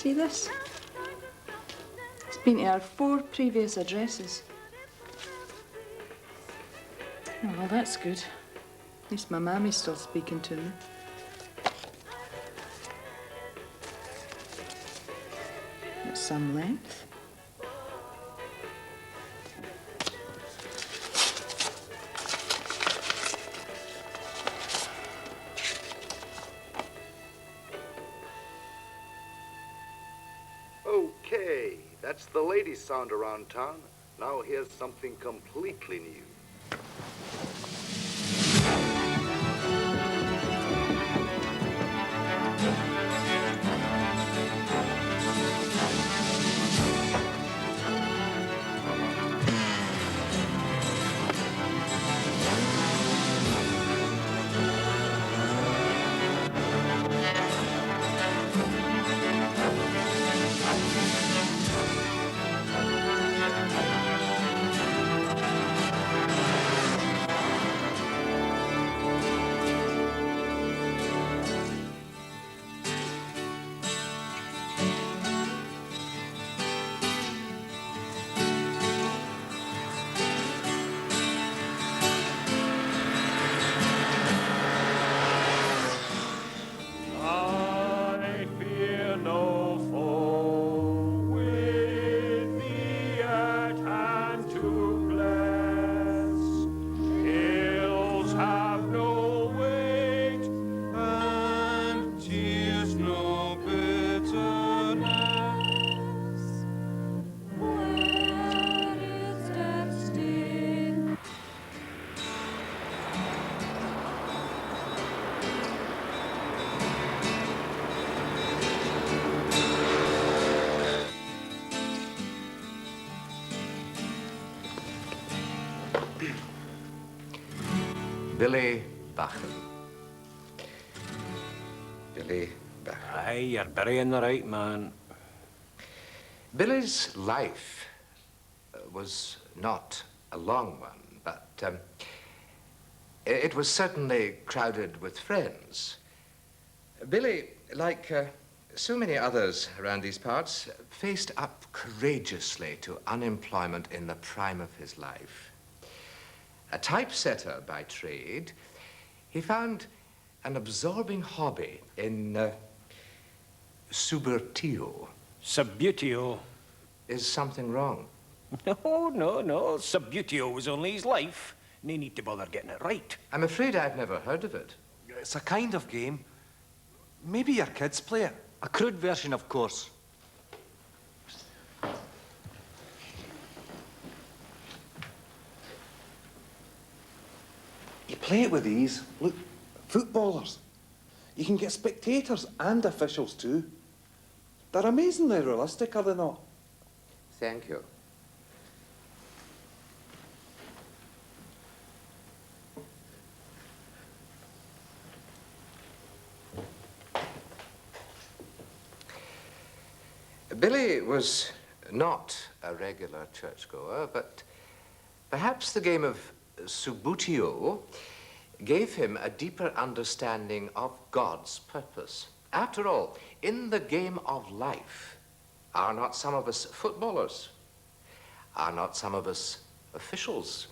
See this? It's been to our 4 previous addresses. Oh, well, that's good. At least my mammy's still speaking to me. It's some length. Okay, that's the latest sound around town. Now here's something completely new. Billy Buchan. Billy Buchan. Aye, you're burying the right man. Billy's life was not a long one, but it was certainly crowded with friends. Billy, like so many others around these parts, faced up courageously to unemployment in the prime of his life. A typesetter by trade, he found an absorbing hobby in Subbuteo. Subbuteo? Is something wrong? No. Subbuteo was only his life. No need to bother getting it right. I'm afraid I've never heard of it. It's a kind of game. Maybe your kids play it. A crude version, of course. You play it with these. Look, footballers. You can get spectators and officials too. They're amazingly realistic, are they not? Thank you. Billy was not a regular churchgoer, but perhaps the game of Subbuteo gave him a deeper understanding of God's purpose. After all, in the game of life, are not some of us footballers? Are not some of us officials?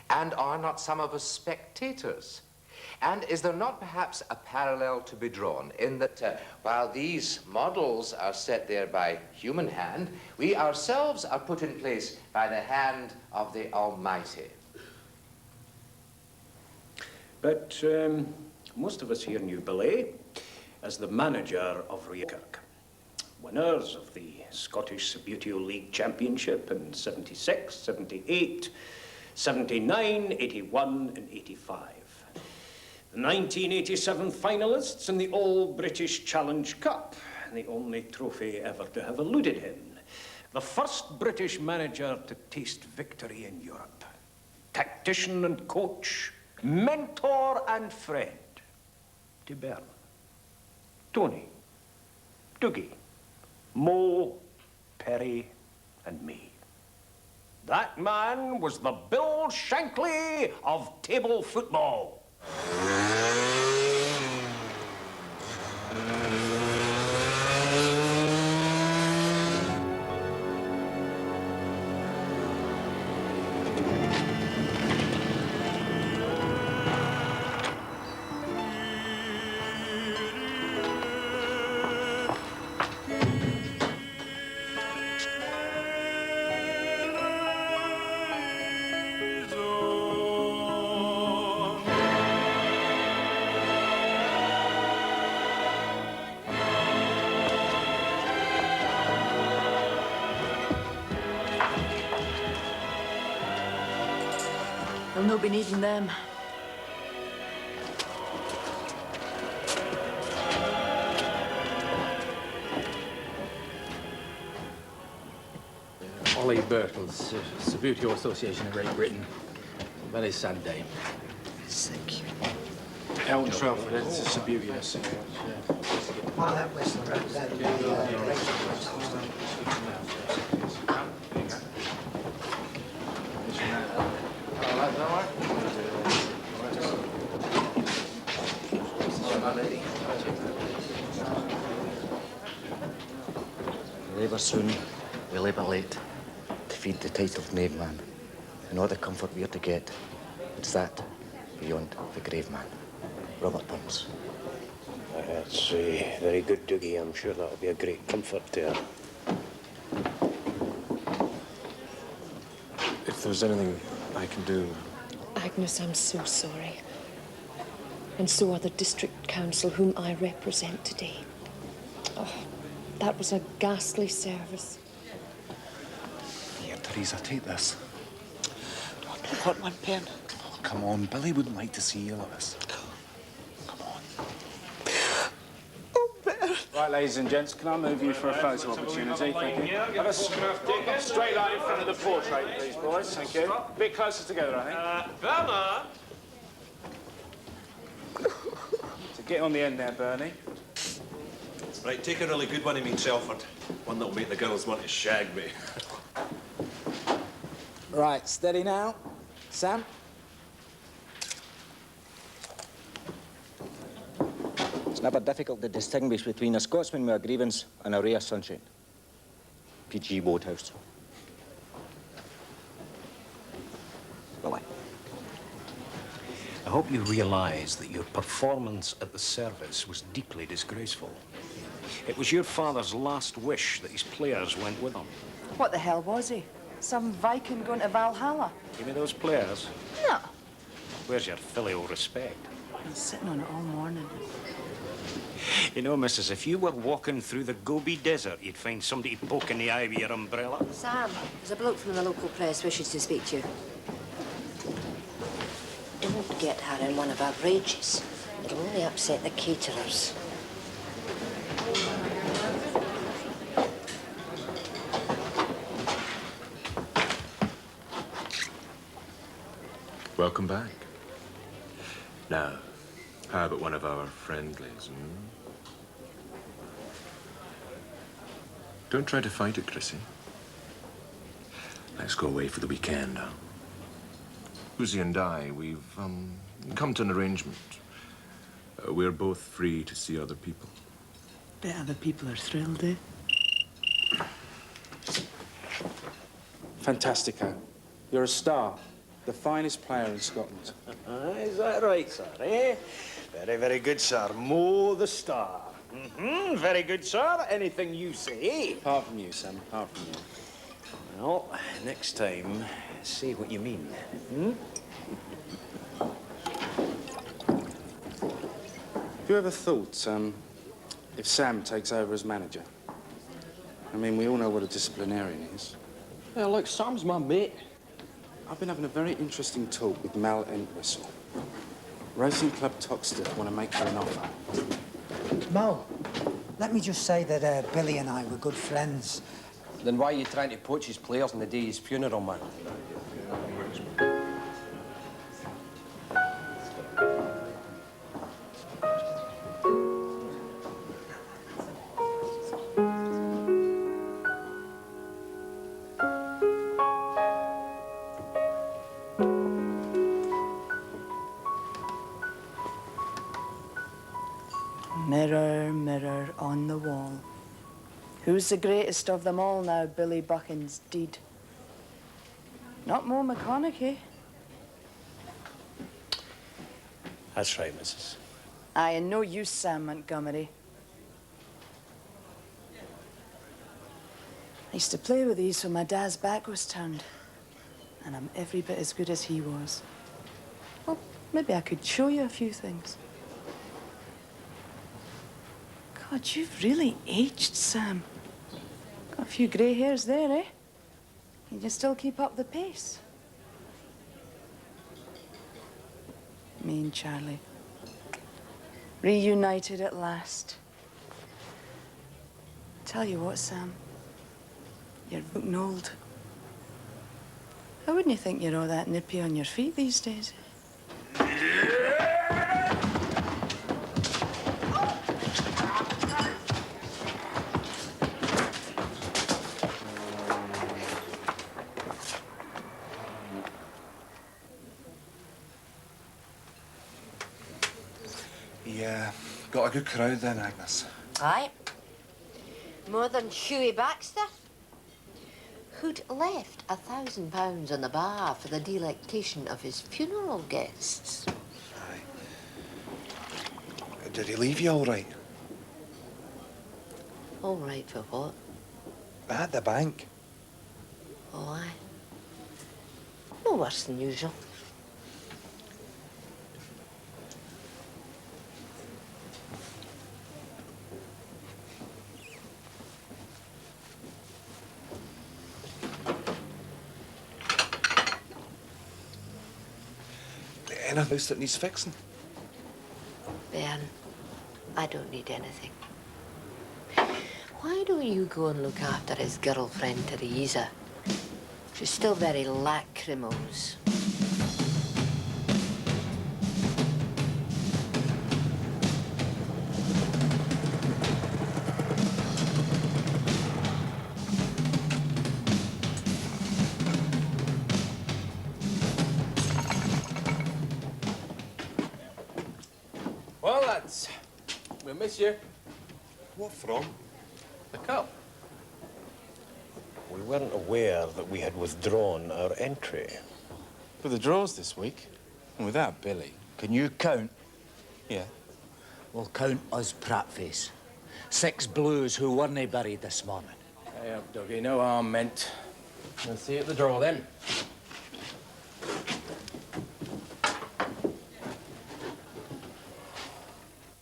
And are not some of us spectators? And is there not perhaps a parallel to be drawn in that while these models are set there by human hand, we ourselves are put in place by the hand of the Almighty? But most of us here knew Billy as the manager of Real Falkirk. Winners of the Scottish Subbuteo League Championship in 76, 78, 79, 81 and 85. The 1987 finalists in the All-British Challenge Cup, the only trophy ever to have eluded him. The first British manager to taste victory in Europe. Tactician and coach, mentor and friend to Bern, Tony, Dougie, Mo, Perry and me. That man was the Bill Shankly of table football. He'll no be needing them. Ollie Birtles, Subbuteo Association of Great Britain. Very sad day. Sick. Elton Trelford, it's a Subbuteo Association. Oh, that was We labour soon, we labour late, to feed the titled knave man. And all the comfort we're to get, it's that beyond the grave man. Robert Burns. That's very good, Dougie. I'm sure that'll be a great comfort to her. If there's anything I can do... Agnes, I'm so sorry. And so are the district council whom I represent today. Oh, that was a ghastly service. Here, Teresa, take this. I don't want one pen. Oh, come on, Billy wouldn't like to see you like this. Come on. Right, ladies and gents, can I move you for a photo opportunity? Thank you. Have a straight line in front of the portrait, please, boys. Thank you. A bit closer together, I think. Velma! So get on the end there, Bernie. Right, take a really good one of me, Telford. One that'll make the girls want to shag me. Right, steady now. Sam? It's never difficult to distinguish between a Scotsman with a grievance and a ray of sunshine. P.G. Wodehouse. Billy. I hope you realise that your performance at the service was deeply disgraceful. It was your father's last wish that his players went with him. What the hell was he? Some Viking going to Valhalla? Give me those players. No. Where's your filial respect? Been sitting on it all morning. You know, missus, if you were walking through the Gobi Desert, you'd find somebody to poke in the eye with your umbrella. Sam, there's a bloke from the local press wishes to speak to you. Don't get her in one of our rages. It'll only upset the caterers. Welcome back. Now, how about one of our friendlies, Don't try to fight it, Chrissie. Let's go away for the weekend, huh? Uzi and I, we've, come to an arrangement. We're both free to see other people. Bet other people are thrilled, eh? Fantastico. You're a star. The finest player in Scotland. Is that right, sir, eh? Very, very good, sir. Mo the star. Very good, sir. Anything you say. Apart from you, Sam. Apart from you. Well, next time, say what you mean. Have you ever thought, if Sam takes over as manager? I mean, we all know what a disciplinarian is. Yeah, look, Sam's my mate. I've been having a very interesting talk with Mal Entwistle. Racing Club Toxteth want to make her an offer. Mo, let me just say that Billy and I were good friends. Then why are you trying to poach his players on the day of his funeral, man? Mirror, mirror on the wall. Who's the greatest of them all now, Billy Buchan's deed? Not Mo McConaughey. That's right, missus. Aye, and no use, Sam Montgomery. I used to play with these when my dad's back was turned. And I'm every bit as good as he was. Well, maybe I could show you a few things. God, you've really aged, Sam. Got a few grey hairs there, eh? Can you still keep up the pace? mean, Charlie. Reunited at last. Tell you what, Sam. You're looking old. I wouldn't think you're all that nippy on your feet these days. Yeah, got a good crowd then, Agnes. Aye. More than Hughie Baxter, who'd left £1,000 on the bar for the delectation of his funeral guests. Aye. Did he leave you all right? All right for what? At the bank. Oh, aye. No worse than usual. In a house that needs fixing. Ben, I don't need anything. Why don't you go and look after his girlfriend, Teresa? She's still very lachrymose. Well, lads, we miss you. What from? The cup. We weren't aware that we had withdrawn our entry. For the draws this week, and without Billy. Can you count? Yeah. Well, count us Prattface. 6 blues who weren't buried this morning. Hey up, Dougie. No harm meant. We'll see you at the draw then.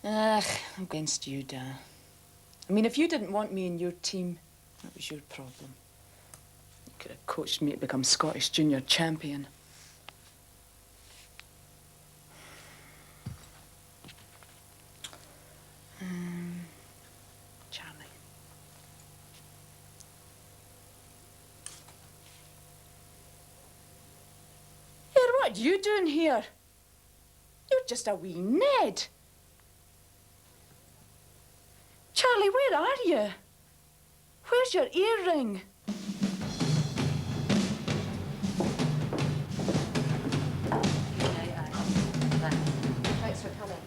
Ugh, I'm against you, Dan. I mean, if you didn't want me in your team, that was your problem. You could have coached me to become Scottish junior champion. Charlie. Here, what are you doing here? You're just a wee Ned. Charlie, where are you? Where's your earring? Thanks for coming.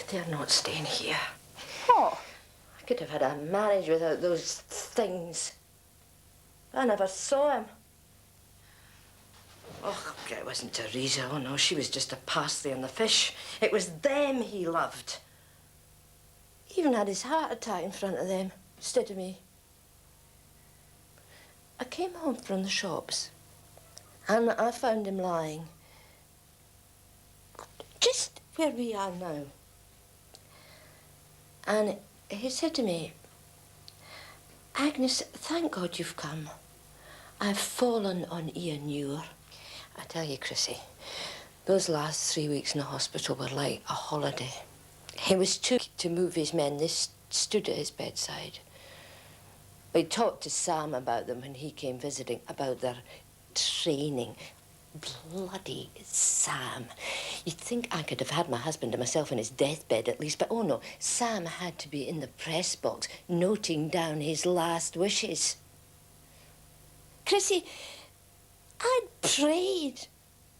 They're not staying here. What? I could have had a marriage without those things. I never saw him. Oh, it wasn't Teresa. Oh, no, she was just a parsley on the fish. It was them he loved. He even had his heart attack in front of them, instead of me. I came home from the shops, and I found him lying just where we are now. And he said to me, Agnes, thank God you've come. I've fallen on Ian Muir. I tell you, Chrissie, those last 3 weeks in the hospital were like a holiday. He was too weak to move his men. They stood at his bedside. We talked to Sam about them when he came visiting, about their training. Bloody Sam. You'd think I could have had my husband to myself in his deathbed at least, but oh no, Sam had to be in the press box noting down his last wishes. Chrissie, I'd prayed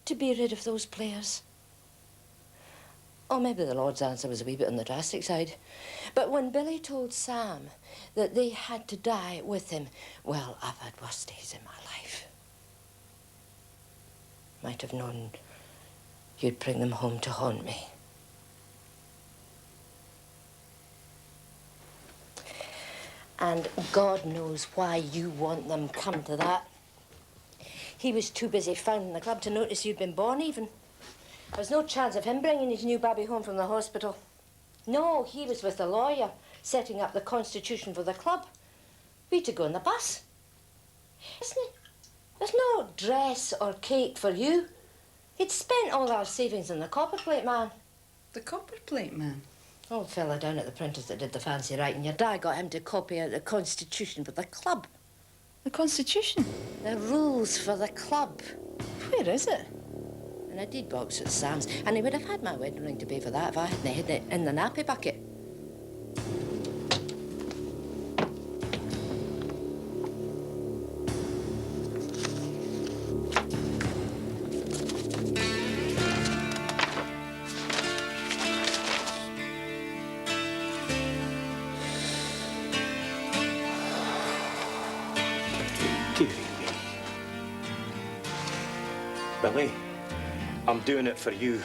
to be rid of those players. Oh, maybe the Lord's answer was a wee bit on the drastic side. But when Billy told Sam that they had to die with him, well, I've had worse days in my life. Might have known you'd bring them home to haunt me. And God knows why you want them, come to that. He was too busy founding the club to notice you'd been born, even. There was no chance of him bringing his new baby home from the hospital. No, he was with the lawyer, setting up the constitution for the club. We had to go on the bus. Isn't it? There's no dress or cake for you. He'd spent all our savings on the copperplate man. The copperplate man? Old fella down at the printers that did the fancy writing. Your dad got him to copy out the constitution for the club. The constitution? The rules for the club. Where is it? In a deed box at Sam's. And he would have had my wedding ring to pay for that if I hadn't hid it in the nappy bucket. Dearie me. Billy, I'm doing it for you.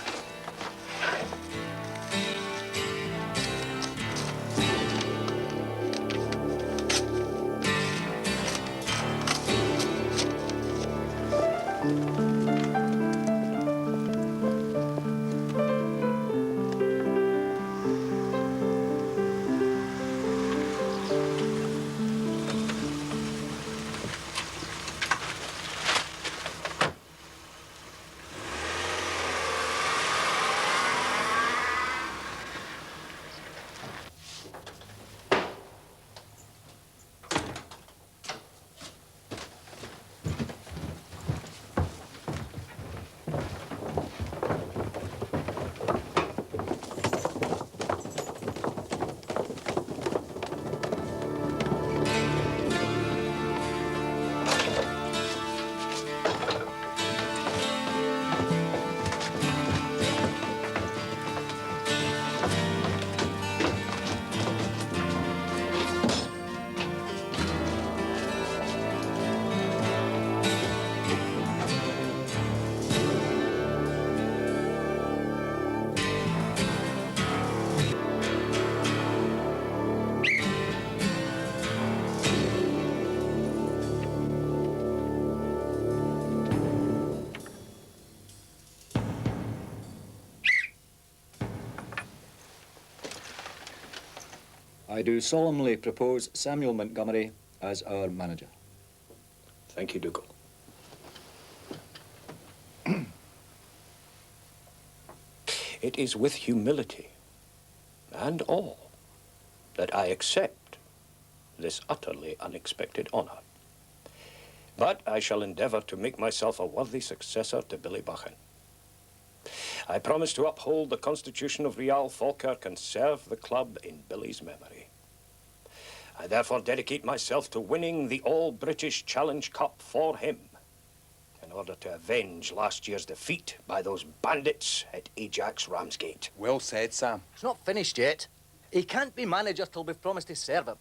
I do solemnly propose Samuel Montgomery as our manager. Thank you, Dougal. It is with humility and awe that I accept this utterly unexpected honour. But I shall endeavour to make myself a worthy successor to Billy Buchan. I promise to uphold the constitution of Real Falkirk and serve the club in Billy's memory. I therefore dedicate myself to winning the All-British Challenge Cup for him in order to avenge last year's defeat by those bandits at Ajax Ramsgate. Well said, Sam. It's not finished yet. He can't be manager till we've promised to serve him.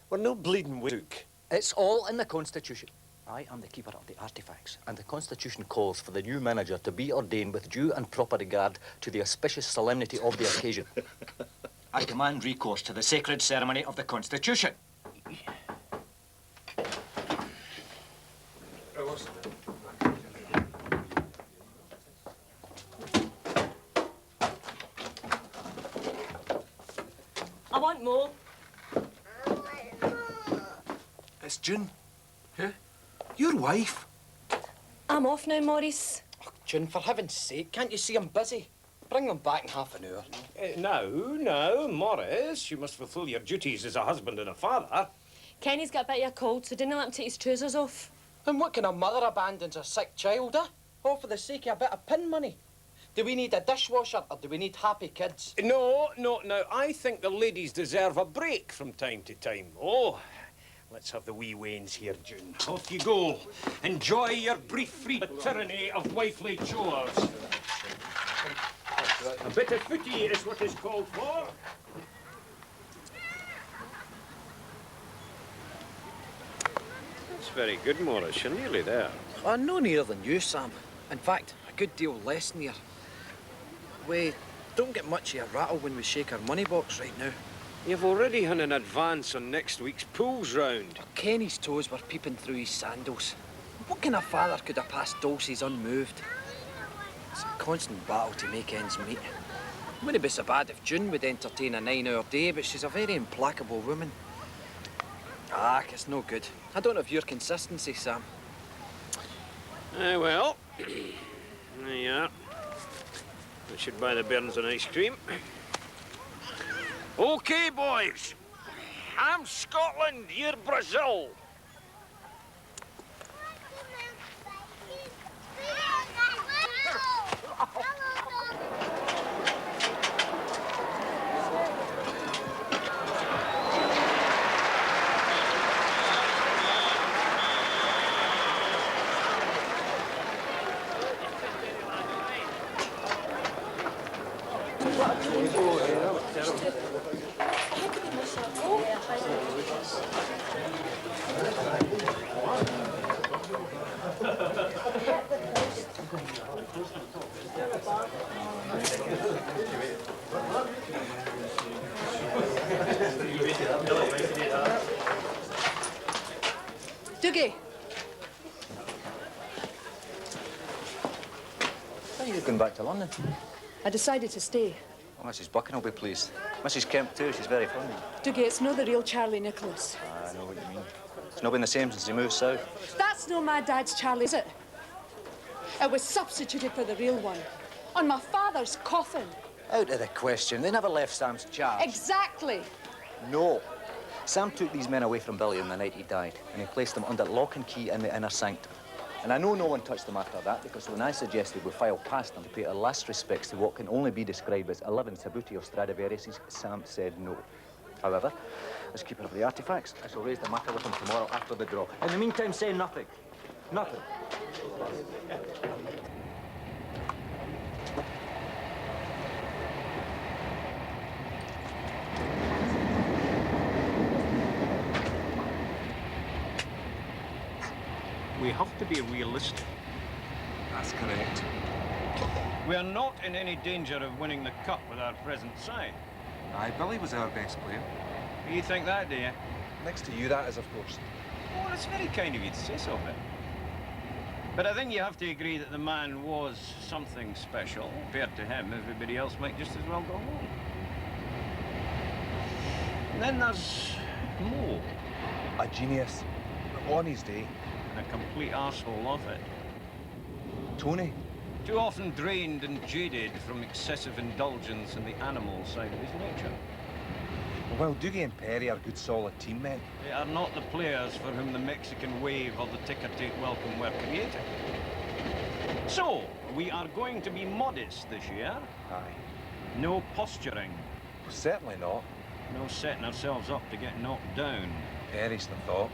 We're no bleeding widook. It's all in the Constitution. I am the keeper of the artefacts, and the Constitution calls for the new manager to be ordained with due and proper regard to the auspicious solemnity of the occasion. I demand recourse to the sacred ceremony of the Constitution. I want more. It's June. Huh? Your wife? I'm off now, Maurice. Oh, June, for heaven's sake, can't you see I'm busy? Bring them back in half an hour. Now, Morris, you must fulfil your duties as a husband and a father. Kenny's got a bit of a cold, so didn't let him take his trousers off. And what kind of mother abandons a sick child, eh? All for the sake of a bit of pin money. Do we need a dishwasher or do we need happy kids? No. I think the ladies deserve a break from time to time. Oh, let's have the wee wains here, June. Off you go. Enjoy your brief free tyranny of wifely chores. A bit of footy is what is called for. That's very good, Morris. You're nearly there. Oh, no nearer than you, Sam. In fact, a good deal less near. We don't get much of a rattle when we shake our money box right now. You've already had an advance on next week's pools round. Kenny's toes were peeping through his sandals. What kind of father could have passed Dulcie's unmoved? It's a constant battle to make ends meet. It wouldn't be so bad if June would entertain a 9-hour day, but she's a very implacable woman. Ah, it's no good. I don't have your consistency, Sam. Well, there you are. I should buy the bairns an ice cream. OK, boys. I'm Scotland, you're Brazil. Dougie! Why are you going back to London? I decided to stay. Oh, Mrs. Buchan will be pleased. Mrs. Kemp, too. She's very fond of you. Dougie, it's no the real Charlie Nicholas. I know what you mean. It's not been the same since he moved south. That's no my dad's Charlie, is it? It was substituted for the real one. On my father's coffin. Out of the question. They never left Sam's charge. Exactly. No. Sam took these men away from Billy on the night he died, and he placed them under lock and key in the inner sanctum. And I know no one touched them after that, because when I suggested we file past them to pay our last respects to what can only be described as 11 Subbuteo Stradivariuses, Sam said no. However, as keeper of the artifacts, I shall raise the matter with him tomorrow after the draw. In the meantime, say nothing. Nothing. We have to be realistic. That's correct. We are not in any danger of winning the cup with our present side. Aye, Billy was our best player. You think that, do you? Next to you, that is, of course. Oh, that's very kind of you to say so, Ben. But I think you have to agree that the man was something special. Compared to him, everybody else might just as well go home. And then there's Mo. A genius. On his day. And a complete arsehole of it. Tony. Too often drained and jaded from excessive indulgence in the animal side of his nature. Well, Dougie and Perry are good, solid team men. They are not the players for whom the Mexican wave or the ticker-tape welcome were created. So, we are going to be modest this year. Aye. No posturing. Well, certainly not. No setting ourselves up to get knocked down. Perry's the thought.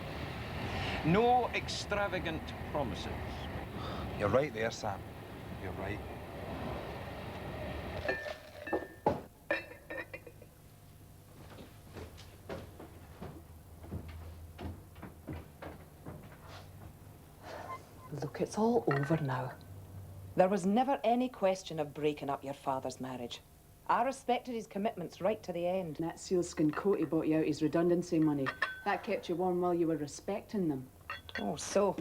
No extravagant promises. You're right there, Sam. You're right. Look, it's all over now. There was never any question of breaking up your father's marriage. I respected his commitments right to the end. That sealskin coat he bought you out his redundancy money. That kept you warm while you were respecting them. Oh, so?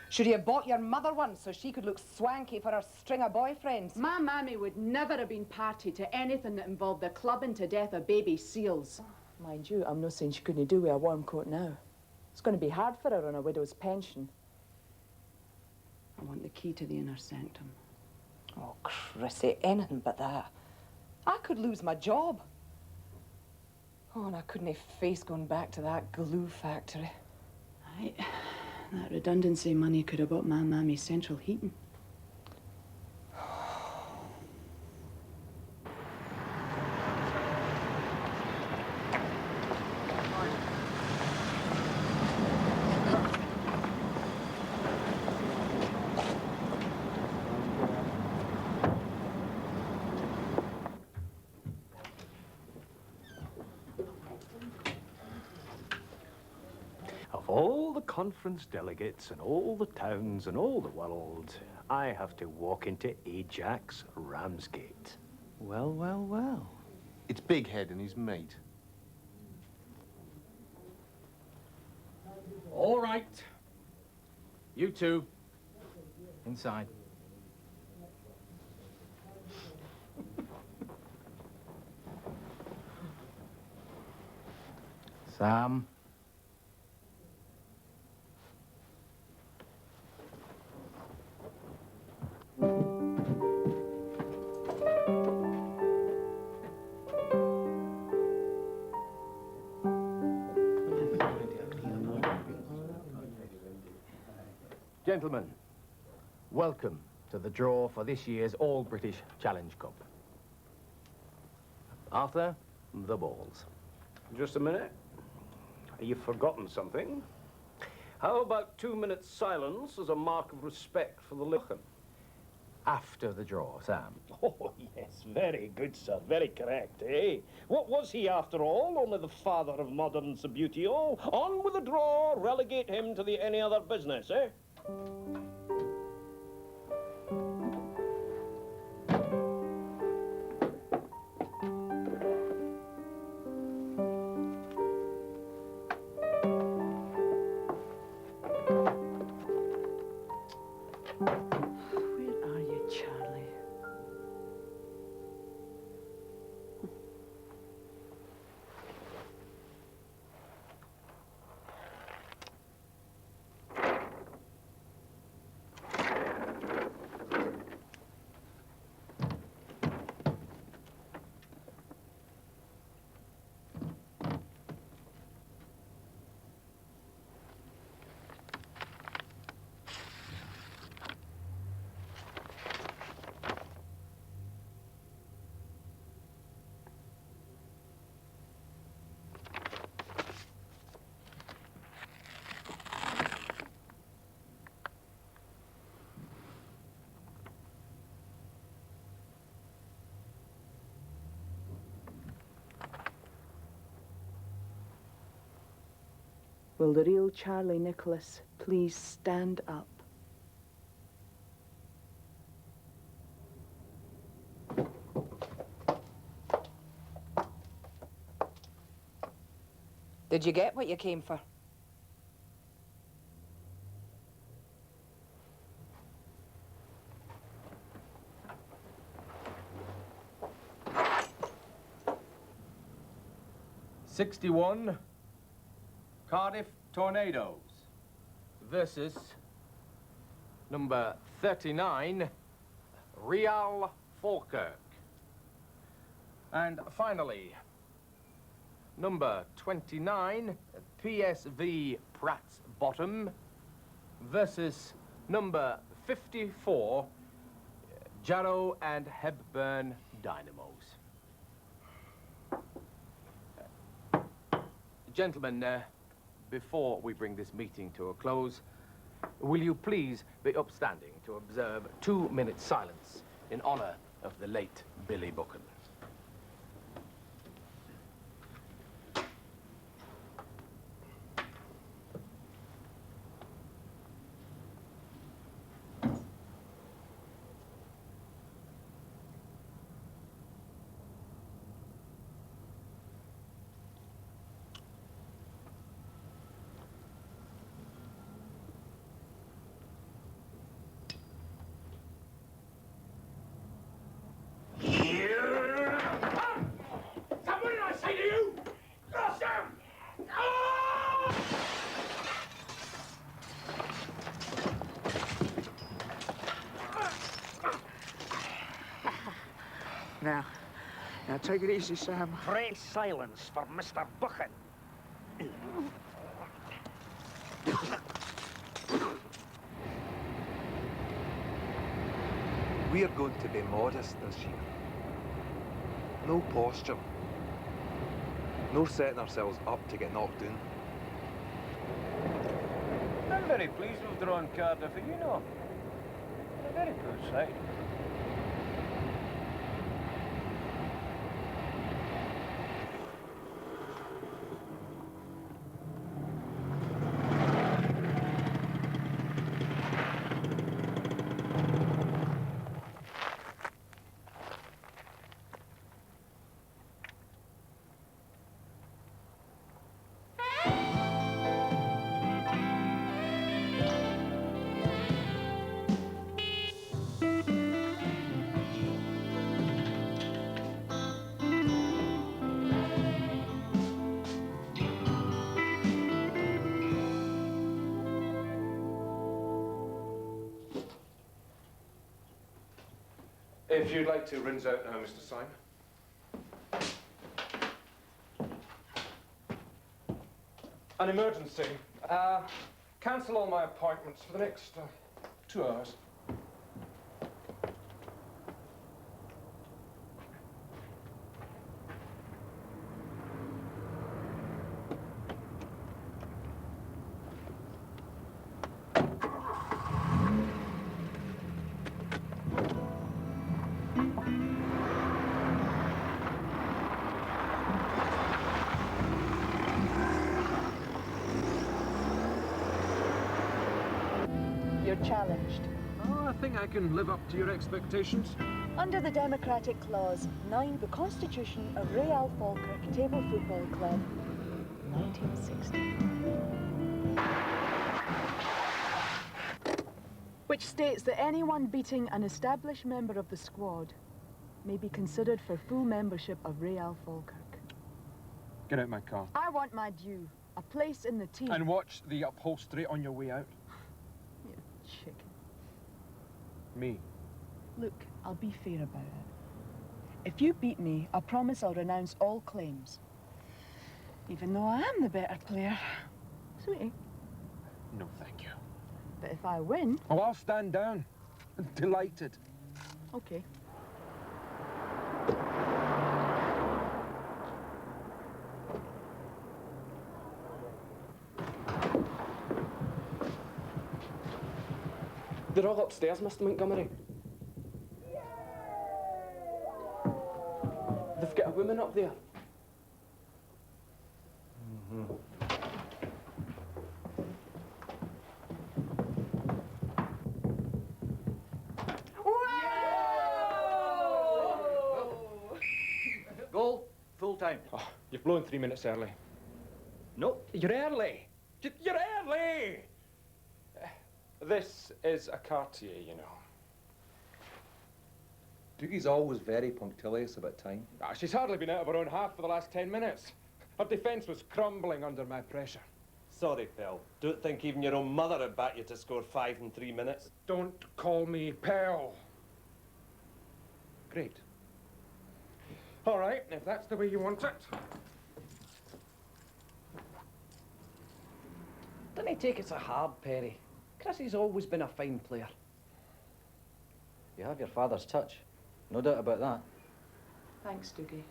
Should you have bought your mother one so she could look swanky for her string of boyfriends? My mammy would never have been party to anything that involved the clubbing to death of baby seals. Mind you, I'm not saying she couldn't do with a warm coat now. It's going to be hard for her on a widow's pension. I want the key to the inner sanctum. Oh, Chrissie, anything but that. I could lose my job. Oh, and I couldn't face going back to that glue factory. Aye, that redundancy money could have bought my mammy central heating. Of all the conference delegates and all the towns and all the world, I have to walk into Ajax Ramsgate. Well, well, well. It's Big Head and his mate. All right. You two. Inside. Sam. Gentlemen, welcome to the draw for this year's All-British Challenge Cup. Arthur, the balls. Just a minute. You've forgotten something. How about 2 minutes silence as a mark of respect for the Lichen? After the draw, Sam. Oh, yes, very good, sir. Very correct, eh? What was he, after all? Only the father of modern Subbuteo. On with the draw, relegate him to the any other business, eh? Will the real Charlie Nicholas please stand up? Did you get what you came for? '61 Cardiff Tornadoes versus number 39 Real Falkirk. And finally, number 29 PSV Pratt's Bottom versus number 54 Jarrow and Hepburn Dynamos. Gentlemen, before we bring this meeting to a close, will you please be upstanding to observe 2 minutes silence in honor of the late Billy Buchan. Now, take it easy, Sam. Pray silence for Mr. Buchan. We're going to be modest this year. No posture. No setting ourselves up to get knocked down. I'm very pleased with drawn Cardiff, you know. A very good side. If you'd like to rinse out now, Mr. Syme. An emergency. Cancel all my appointments for the next 2 hours. You're challenged. Oh, I think I can live up to your expectations. Under the Democratic Clause 9, the Constitution of Real Falkirk Table Football Club, 1960. Which states that anyone beating an established member of the squad may be considered for full membership of Real Falkirk. Get out my car. I want my due, a place in the team. And watch the upholstery on your way out. You chicken. Me. Look, I'll be fair about it. If you beat me, I promise I'll renounce all claims. Even though I am the better player. Sweetie. No, thank you. But if I win... Oh, I'll stand down. Delighted. Okay. They're all upstairs, Mr. Montgomery. They've got a woman up there. Goal, full time. Oh, you've blown 3 minutes early. No, You're early. You're early. This is a Cartier, you know. Doogie's always very punctilious about time. She's hardly been out of her own half for the last 10 minutes. Her defence was crumbling under my pressure. Sorry, pal. Don't think even your own mother would back you to score 5 in 3 minutes. Don't call me pal. Great. All right, if that's the way you want it. Don't you take it so hard, Perry? Chrissie's always been a fine player. You have your father's touch. No doubt about that. Thanks, Doogie.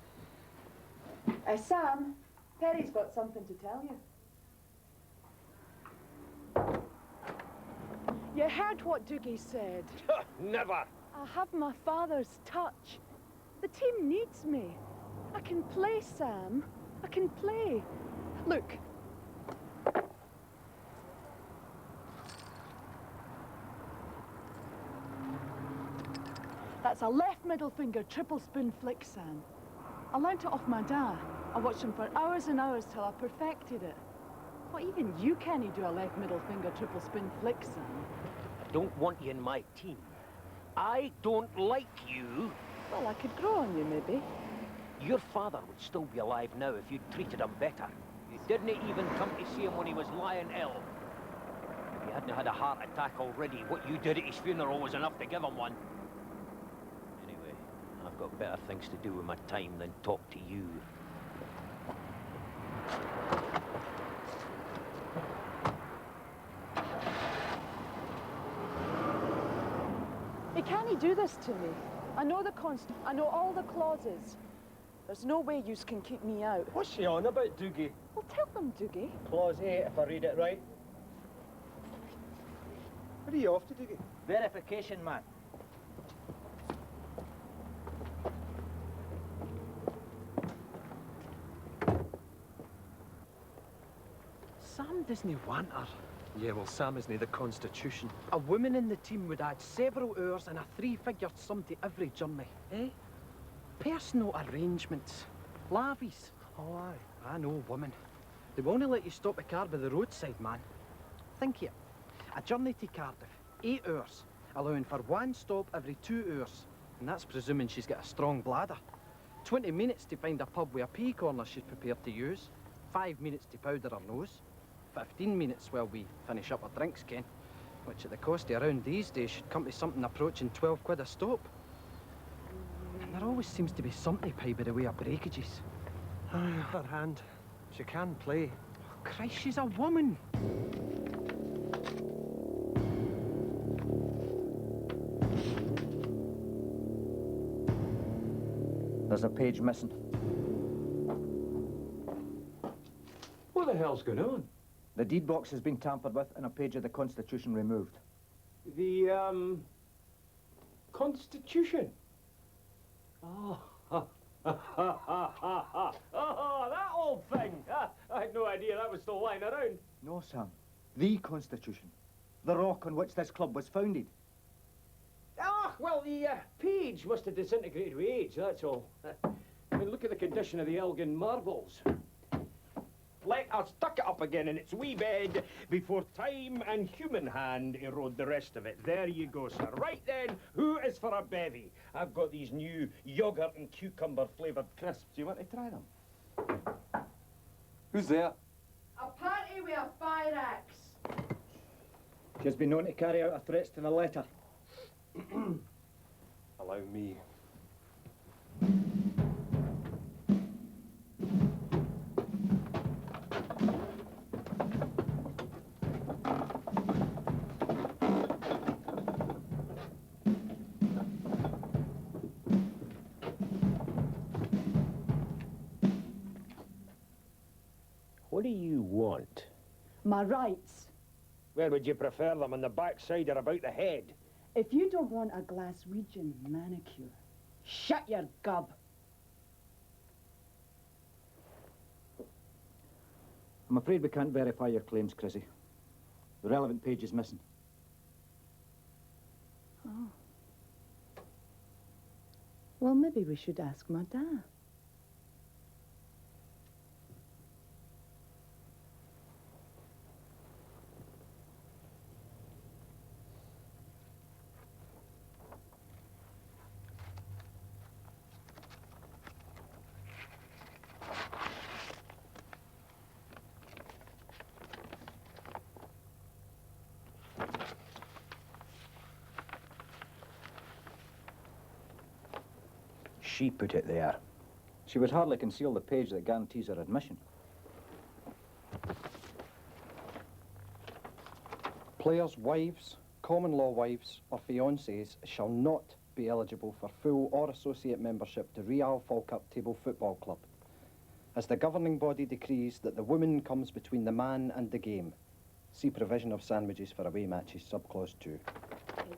Sam, Perry's got something to tell you. You heard what Doogie said. Never! I have my father's touch. The team needs me. I can play, Sam. I can play. Look. That's a left middle finger triple spoon flick, Sam. I learnt it off my dad. I watched him for hours and hours till I perfected it. Well, even you can't do a left middle finger triple spoon flick, Sam. I don't want you in my team. I don't like you. Well, I could grow on you, maybe. Your father would still be alive now if you'd treated him better. You didn't even come to see him when he was lying ill. If he hadn't had a heart attack already, what you did at his funeral was enough to give him one. Anyway, I've got better things to do with my time than talk to you. He can't do this to me. I know the I know all the clauses. There's no way yous can keep me out. What's she on about, Doogie? Well, tell them, Doogie. Clause 8, if I read it right. What are you off to, Doogie? Verification, man. Sam doesn't want her. Yeah, well, Sam isn't the Constitution. A woman in the team would add several hours and a three-figure sum to every journey, eh? Personal arrangements. Lavies. Oh, aye. I know, woman. They won't let you stop a car by the roadside, man. Think here. A journey to Cardiff, 8 hours, allowing for one stop every 2 hours. And that's presuming she's got a strong bladder. 20 minutes to find a pub with a pea corner she's prepared to use. 5 minutes to powder her nose. 15 minutes while we finish up our drinks, Ken. Which at the cost of around these days should come to something approaching 12 quid a stop. There always seems to be something pie by the way of breakages. On the other hand, she can play. Oh, Christ, she's a woman. There's a page missing. What the hell's going on? The deed box has been tampered with and a page of the Constitution removed. The, Constitution? Oh, oh, that old thing! I had no idea that was still lying around. No, Sam. The Constitution. The rock on which this club was founded. Ah, well, the page must have disintegrated with age, that's all. I mean, look at the condition of the Elgin marbles. Let us tuck it up again in its wee bed before time and human hand erode the rest of it. There you go, sir. Right then, who is for a bevy? I've got these new yoghurt and cucumber flavoured crisps. Do you want to try them? Who's there? A party with a fire axe. She's been known to carry out her threats to the letter. Allow me. What do you want? My rights. Where would you prefer them, on the backside or about the head? If you don't want a Glaswegian manicure, shut your gob. I'm afraid we can't verify your claims, Chrissie. The relevant page is missing. Oh. Well, maybe we should ask my dad. She put it there. She would hardly conceal the page that guarantees her admission. Players' wives, common law wives, or fiancées shall not be eligible for full or associate membership to Real Falkirk Table Football Club, as the governing body decrees that the woman comes between the man and the game. See provision of sandwiches for away matches, subclause 2. It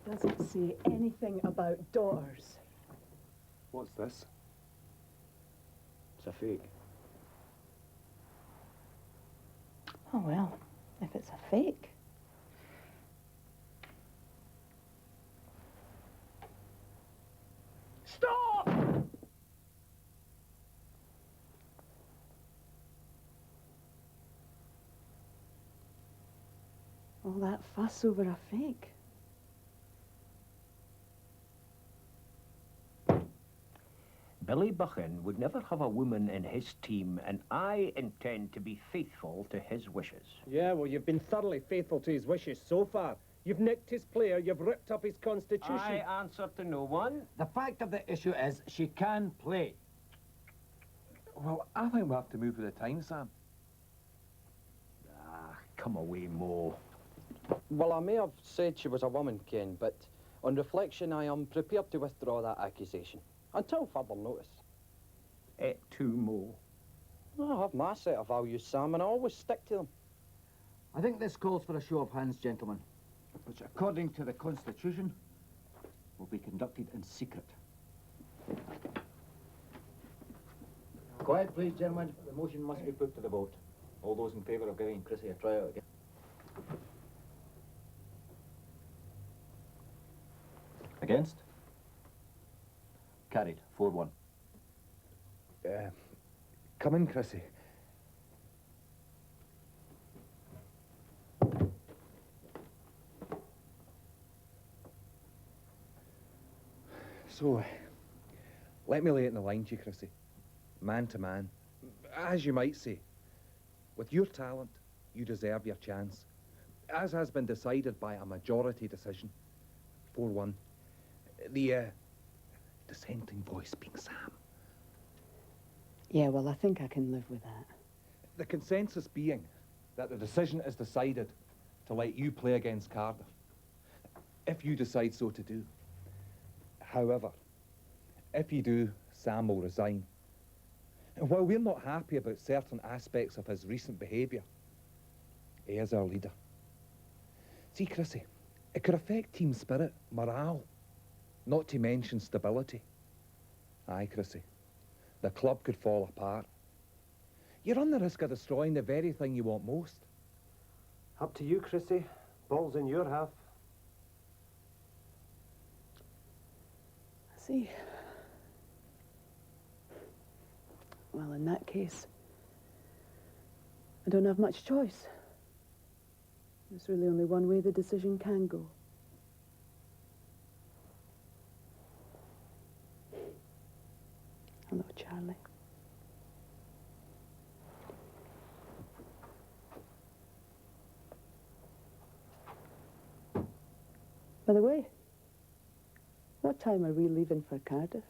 doesn't say anything about daughters. What's this? It's a fake. Oh, well, if it's a fake. Stop! All that fuss over a fake. Billy Buchan would never have a woman in his team, and I intend to be faithful to his wishes. Yeah, well, you've been thoroughly faithful to his wishes so far. You've nicked his player, you've ripped up his constitution. I answer to no one. The fact of the issue is she can play. Well, I think we have to move with the time, Sam. Ah, come away, Mo. Well, I may have said she was a woman, Ken, but on reflection, I am prepared to withdraw that accusation. Until further notice. Et tu, Mo. I have my set of values, Sam, and I always stick to them. I think this calls for a show of hands, gentlemen, which, according to the Constitution, will be conducted in secret. Quiet, please, gentlemen. The motion must be put to the vote. All those in favour of giving Chrissie a tryout again. Against? Carried, 4-1. Come in, Chrissie. So, let me lay it in the line to you, Chrissie. Man to man, as you might say. With your talent, you deserve your chance. As has been decided by a majority decision. 4-1. dissenting voice being Sam. Yeah, well, I think I can live with that. The consensus being that the decision is decided to let you play against Cardiff, if you decide so to do. However, if you do, Sam will resign. And while we're not happy about certain aspects of his recent behaviour, he is our leader. See, Chrissie, it could affect team spirit, morale, not to mention stability. Aye, Chrissie, the club could fall apart. You run the risk of destroying the very thing you want most. Up to you, Chrissie. Ball's in your half. I see. Well, in that case, I don't have much choice. There's really only one way the decision can go. Hello, Charlie. By the way, what time are we leaving for Cardiff?